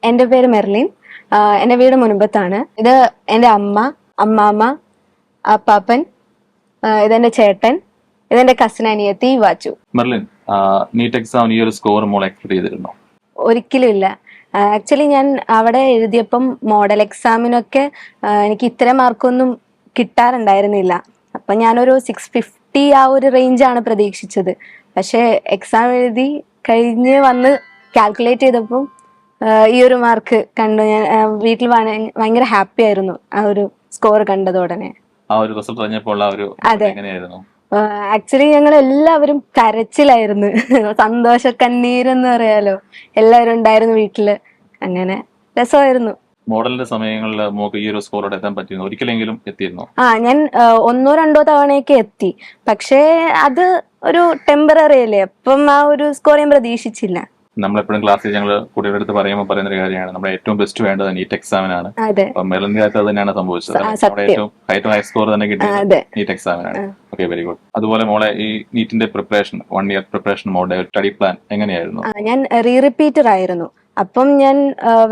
എൻ്റെ പേര് മെർലിൻ. എൻ്റെ വീട് മുൻപത്താണ്. ഇത് എൻ്റെ അമ്മ, അമ്മാമ്മ, അപ്പാപ്പൻ, ഇതെന്റെ ചേട്ടൻ, ഇതെന്റെ കസിൻ അനിയത്തി വാച്ചു. മെർലിൻ, നീറ്റ് എക്സാം ഈ ഒരു സ്കോർ മോൾ എക്സ്പെക്ട് ചെയ്തിരുന്നോ? ഒരിക്കലും ഇല്ല. ആക്ച്വലി ഞാൻ അവിടെ എഴുതിയപ്പം മോഡൽ എക്സാമിനൊക്കെ എനിക്ക് ഇത്ര മാർക്കൊന്നും കിട്ടാറുണ്ടായിരുന്നില്ല. അപ്പം ഞാനൊരു 650 ആ ഒരു റേഞ്ചാണ് പ്രതീക്ഷിച്ചത്. പക്ഷേ എക്സാം എഴുതി കഴിഞ്ഞ് വന്ന് കാൽക്കുലേറ്റ് ചെയ്തപ്പം ഈ ഒരു മാർക്ക് കണ്ടു. ഞാൻ വീട്ടിൽ ഭയങ്കര ഹാപ്പി ആയിരുന്നു ആ ഒരു സ്കോർ കണ്ടതോടനെ. ആ ഒരു റിസൾട്ട് അറിഞ്ഞപ്പോൾ എങ്ങനെയായിരുന്നു? ആക്ച്വലി ഞങ്ങൾ എല്ലാവരും കരച്ചിലായിരുന്നു. സന്തോഷ കണ്ണീരെന്ന് പറയാലോ, എല്ലാവരും ഉണ്ടായിരുന്നു വീട്ടില്. അങ്ങനെ രസമായിരുന്നു. മോഡലിന്റെ സമയങ്ങളിൽ മോക്ക് ഈ ഒരു സ്കോറോടെ എത്താൻ പറ്റിയിരുന്നു? ഒരിക്കലെങ്കിലും എത്തിയിരുന്നോ? ഞാൻ 1-2 തവണയൊക്കെ എത്തി. പക്ഷേ അത് ഒരു ടെമ്പററി അല്ലേ, അപ്പം ആ ഒരു സ്കോർ ഞാൻ പ്രതീക്ഷിച്ചില്ല. നമ്മളെപ്പോഴും ക്ലാസ്സിൽ ഞങ്ങൾ കുട്ടികളുടെ അടുത്ത് പറയുന്ന ഒരു കാര്യമാണ്, നമ്മുടെ ഏറ്റവും ബെസ്റ്റ് വേണ്ടത് നീറ്റ് എക്സാമിനാണ്. മെർലിന്റെ കാര്യത്തിൽ അത് തന്നെയാണ് സംഭവിച്ചത്. നമ്മുടെ ഏറ്റവും ഹൈ സ്കോർ തന്നെ കിട്ടിയത് നീറ്റ് എക്സാമിനാണ്. Okay, very good. അതുപോലെ മോളെ ഈ നീറ്റിന്റെ preparation, 1 year preparation model study plan എങ്ങനെയായിരുന്നു? ഞാൻ റിപ്പീറ്റർ ആയിരുന്നു. അപ്പം ഞാൻ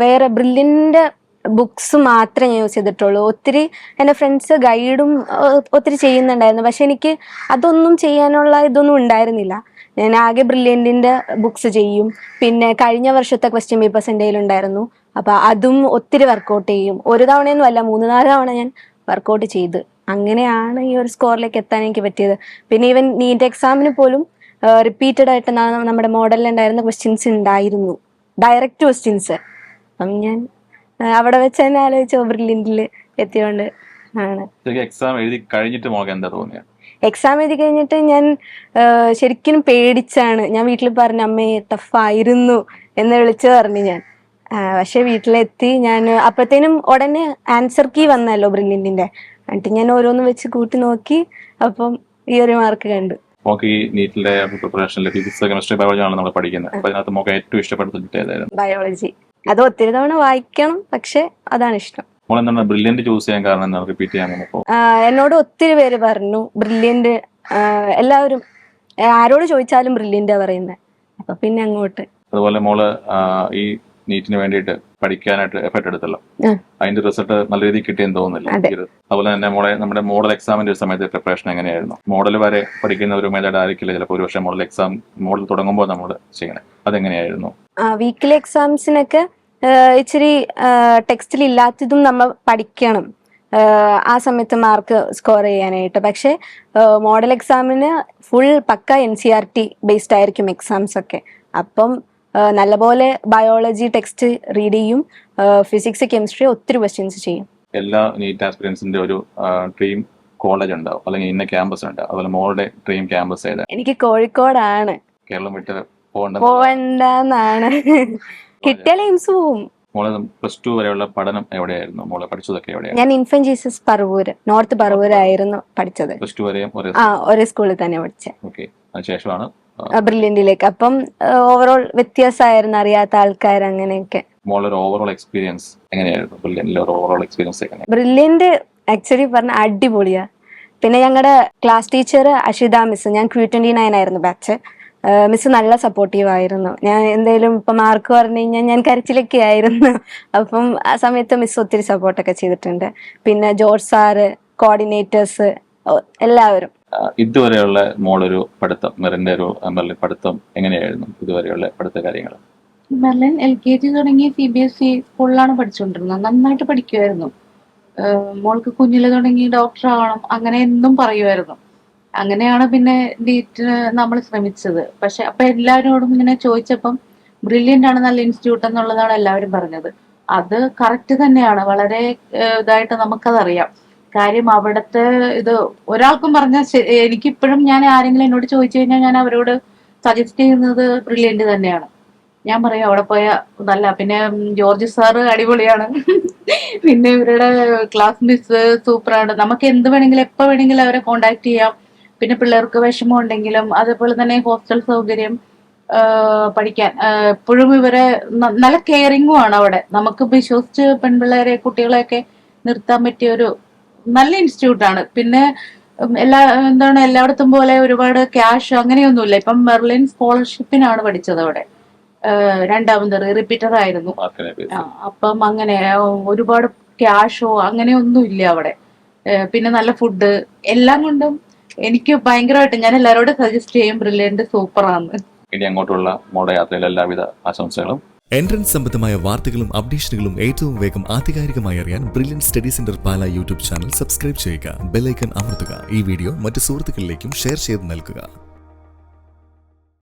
വേറെ ബ്രില്യന്റ് ബുക്സ് മാത്രമേ യൂസ് ചെയ്തിട്ടുള്ളൂ. ഒത്തിരി എൻ്റെ ഫ്രണ്ട്സ് ഗൈഡും ഒത്തിരി ചെയ്യുന്നുണ്ടായിരുന്നു. പക്ഷെ എനിക്ക് അതൊന്നും ചെയ്യാനുള്ള ഇതൊന്നും ഉണ്ടായിരുന്നില്ല. ഞാൻ ആകെ ബ്രില്യൻറ്റിൻ്റെ ബുക്സ് ചെയ്യും. പിന്നെ കഴിഞ്ഞ വർഷത്തെ ക്വസ്റ്റ്യൻ പേപ്പേഴ്സ് എൻ്റെ കയ്യിലുണ്ടായിരുന്നു. അപ്പോൾ അതും ഒത്തിരി വർക്കൗട്ട് ചെയ്യും. ഒരു തവണയൊന്നും അല്ല, 3-4 തവണ ഞാൻ വർക്കൗട്ട് ചെയ്ത് അങ്ങനെയാണ് ഈ ഒരു സ്കോറിലേക്ക് എത്താൻ എനിക്ക് പറ്റിയത്. പിന്നെ ഈവൻ നീറ്റ് എക്സാമിന് പോലും റിപ്പീറ്റഡ് ആയിട്ട് നമ്മുടെ മോഡലിലുണ്ടായിരുന്ന ക്വസ്റ്റ്യൻസ് ഉണ്ടായിരുന്നു, ഡയറക്റ്റ് ക്വസ്റ്റ്യൻസ്. അപ്പം ഞാൻ അവിടെ വെച്ച് തന്നെ ആലോചിച്ചോ ബ്രില്യൻറ്റിൽ എത്തിയോണ്ട് ആണ്. എക്സാം എഴുതി കഴിഞ്ഞിട്ട് മോൾക്ക് എന്താ തോന്നിയത്? എക്സാം എഴുതി കഴിഞ്ഞിട്ട് ഞാൻ ശരിക്കും പേടിച്ചാണ്. ഞാൻ വീട്ടിൽ പറഞ്ഞു, അമ്മേ ടഫായിരുന്നു എന്ന് വിളിച്ചു പറഞ്ഞു ഞാൻ. പക്ഷെ വീട്ടിലെത്തി ഞാൻ അപ്പോഴത്തേനും ഉടനെ ആൻസർ കീ വന്നല്ലോ ബ്രില്യൻറ്റിന്റെ. എന്നിട്ട് ഞാൻ ഓരോന്ന് വെച്ച് കൂട്ടി നോക്കി, അപ്പം ഈ ഒരു മാർക്ക് കണ്ടു. ഈ നീറ്റിലെ പ്രിപ്പറേഷനിൽ ഫിസിക്സ്, കെമിസ്ട്രി, ബയോളജി ആണ് നമ്മൾ പഠിക്കുന്നത്. അപ്പൊ അതിനകത്ത് മോക്ക് ഏറ്റവും ഇഷ്ടപ്പെട്ട സബ്ജക്ട് ഏതായിരുന്നു? ബയോളജി. അത് ഒത്തിരി തവണ വായിക്കണം, പക്ഷെ അതാണ് ഇഷ്ടം. ബ്രില്യന്റ് ചൂസ് ചെയ്യാൻ കാരണം എന്താണ്? റിപ്പീറ്റ് ചെയ്യാൻ എന്നോട് ഒത്തിരി പേര് പറഞ്ഞു ബ്രില്യന്റ്. എല്ലാവരും ആരോട് ചോദിച്ചാലും ബ്രില്യന്റാ പറയുന്നത്. അപ്പൊ പിന്നെ അങ്ങോട്ട്. അതുപോലെ മോള് ഈ നീറ്റിന് വേണ്ടിയിട്ട് പഠിക്കാനായിട്ട് എഫർട്ട് എടുത്തല്ലോ, അതിന്റെ റിസൾട്ട് നല്ല രീതിയിൽ കിട്ടിയെന്ന് തോന്നുന്നില്ല? അതുപോലെ തന്നെ നമ്മുടെ മോഡൽ എക്സാമിന്റെ ഒരു സമയത്ത് പ്രിപ്പറേഷൻ എങ്ങനെയായിരുന്നു? മോഡൽ വരെ പഠിക്കുന്ന ഒരു മെത്തേഡ് ആയിരിക്കില്ല ചിലപ്പോൾ ഒരുപക്ഷെ മോഡൽ തുടങ്ങുമ്പോൾ നമ്മൾ ചെയ്യണേ, അതെങ്ങനെയായിരുന്നു? വീക്കിലി എക്സാംസിനൊക്കെ ഇച്ചിരി ടെക്സ്റ്റിൽ ഇല്ലാത്തതും നമ്മൾ പഠിക്കണം ആ സമയത്ത് മാർക്ക് സ്കോർ ചെയ്യാനായിട്ട്. പക്ഷെ മോഡൽ എക്സാമിന് ഫുൾ പക്ക NCERT ബേസ്ഡ് ആയിരിക്കും എക്സാംസ് ഒക്കെ. അപ്പം നല്ലപോലെ ബയോളജി ടെക്സ്റ്റ് റീഡ് ചെയ്യും, ഫിസിക്സ്, കെമിസ്ട്രി ഒത്തിരി ക്വസ്റ്റ്യൻസ് ചെയ്യും. എല്ലാ നീറ്റ് ആസ്പിരൻസിന്റെ ഒരു ഡ്രീം കോളേജ് ഉണ്ടാവും, അല്ലെങ്കിൽ ഇന്ന ക്യാമ്പസ് ഉണ്ടാവും. അതുപോലെ മോളുടെ ഡ്രീം ക്യാമ്പസ് ഏതാണ്? എനിക്ക് കോഴിക്കോടാണ്. കേരളം വിട്ട് പോവണ്ടെന്നാണ്. കിട്ടിയാൽ എയിംസ് പോവും. മോളെ പ്ലസ് 2 വരെയുള്ള പഠനം എവിടെയായിരുന്നു? മോളെ പഠിച്ചതൊക്കെ എവിടെയാണ്? ഞാൻ ഇൻഫന്റ് ജീസസ് പറവൂര്, നോർത്ത് പറവൂരായിരുന്നു പഠിച്ചത്. പ്ലസ് 2 വരെയും ഒരേ സ്കൂളിൽ തന്നെ പഠിച്ചത്. ഓക്കെ, അതിനുശേഷമാണ് ബ്രില്യന്റിലേക്ക്. അപ്പം ഓവറോൾ വ്യത്യാസമായിരുന്നു, അറിയാത്ത ആൾക്കാർ അങ്ങനെയൊക്കെ. മോളൊരു ഓവറോൾ എക്സ്പീരിയൻസ് എങ്ങനെയായിരുന്നു? ബ്രില്യന്റിലെ ഒരു ഓവറോൾ എക്സ്പീരിയൻസ് എങ്ങനെയാണ്? ബ്രില്യന്റ് ആക്ച്വലി പറഞ്ഞ അടിപൊളിയാ. പിന്നെ ഞങ്ങളുടെ ക്ലാസ് ടീച്ചർ അഷിത മിസ്, ഞാൻ Q29 ആയിരുന്നു ബാച്ച്. മിസ് നല്ല സപ്പോർട്ടീവ് ആയിരുന്നു. ഞാൻ എന്തെങ്കിലും ഇപ്പൊ മാർക്ക് പറഞ്ഞു കഴിഞ്ഞാൽ ഞാൻ കരച്ചിലൊക്കെ ആയിരുന്നു. അപ്പം ആ സമയത്ത് മിസ് ഒത്തിരി സപ്പോർട്ടൊക്കെ ചെയ്തിട്ടുണ്ട്. പിന്നെ ജോർജ് സാറ്, കോർഡിനേറ്റേഴ്സ് എല്ലാവരും. ഇതുവരെയുള്ള മോളൊരു പഠിത്തം, മെറിന്റെ ഒരു പഠിത്തം എങ്ങനെയായിരുന്നു? ഇതുവരെയുള്ള പഠിത്ത കാര്യങ്ങൾ? മെർലിൻ LKG തുടങ്ങി CBSE സ്കൂളിലാണ് പഠിച്ചുകൊണ്ടിരുന്നത്. നന്നായിട്ട് പഠിക്കുമായിരുന്നു. മോൾക്ക് കുഞ്ഞില് തുടങ്ങി ഡോക്ടർ ആവണം അങ്ങനെ എന്നും പറയുമായിരുന്നു. അങ്ങനെയാണ് പിന്നെ നീറ്റിന് നമ്മൾ ശ്രമിച്ചത്. പക്ഷെ അപ്പൊ എല്ലാവരോടും ഇങ്ങനെ ചോദിച്ചപ്പം ബ്രില്യൻ്റ് ആണ് നല്ല ഇൻസ്റ്റിറ്റ്യൂട്ട് എന്നുള്ളതാണ് എല്ലാവരും പറഞ്ഞത്. അത് കറക്റ്റ് തന്നെയാണ്, വളരെ ഇതായിട്ട് നമുക്കതറിയാം. കാര്യം അവിടുത്തെ ഇത് ഒരാൾക്കും പറഞ്ഞാൽ എനിക്കിപ്പോഴും ഞാൻ ആരെങ്കിലും എന്നോട് ചോദിച്ചു കഴിഞ്ഞാൽ ഞാൻ അവരോട് സജസ്റ്റ് ചെയ്യുന്നത് ബ്രില്യൻ്റ് തന്നെയാണ്. ഞാൻ പറയാം അവിടെ പോയ നല്ല. പിന്നെ ജോർജ് സാറ് അടിപൊളിയാണ്. പിന്നെ ഇവരുടെ ക്ലാസ് മിസ് സൂപ്പറാണ്. നമുക്ക് എന്ത് വേണമെങ്കിലും എപ്പോൾ വേണമെങ്കിലും അവരെ കോണ്ടാക്ട് ചെയ്യാം. പിന്നെ പിള്ളേർക്ക് വിഷമം ഉണ്ടെങ്കിലും, അതേപോലെ തന്നെ ഹോസ്റ്റൽ സൗകര്യം, പഠിക്കാൻ എപ്പോഴും ഇവരെ നല്ല കെയറിങ്ങും ആണ് അവിടെ. നമുക്ക് വിശ്വസിച്ച് പെൺപിള്ളേരെ കുട്ടികളെയൊക്കെ നിർത്താൻ പറ്റിയ ഒരു നല്ല ഇൻസ്റ്റിറ്റ്യൂട്ടാണ്. പിന്നെ എല്ലായിടത്തും പോലെ ഒരുപാട് ക്യാഷ് അങ്ങനെയൊന്നുമില്ല. ഇപ്പം മെർലിൻ സ്കോളർഷിപ്പിനാണ് പഠിച്ചത് അവിടെ. രണ്ടാമത് റിപ്പീറ്റർ ആയിരുന്നു. മാർക്കിനെ base ചെയ്ത്. അപ്പം അങ്ങനെ ഒരുപാട് ക്യാഷോ അങ്ങനെയൊന്നും ഇല്ല അവിടെ. പിന്നെ നല്ല ഫുഡ് എല്ലാം കൊണ്ടും എനിക്ക് ഭയങ്കരമായിട്ട് ഞാൻ എല്ലാവരോടും സജസ്റ്റ് ചെയ്യും ബ്രില്യന്റ് സൂപ്പറാണ്. ഇനി അങ്ങോട്ടുള്ള മോഡൽ യാത്രയിൽ എല്ലാവിധ ആശംസകളും. എൻട്രൻസ് സംബന്ധമായ വാർത്തകളും അപ്ഡേഷനുകളും ഏറ്റവും വേഗം ആധികാരികമായി അറിയാൻ ബ്രില്യന്റ് സ്റ്റഡി സെന്റർ പാല യൂട്യൂബ് ചാനൽ സബ്സ്ക്രൈബ് ചെയ്യുക. ബെൽ ഐക്കൺ അമർത്തുക. ഈ വീഡിയോ മറ്റ് സുഹൃത്തുക്കളിലേക്കും ഷെയർ ചെയ്ത് നൽകുക.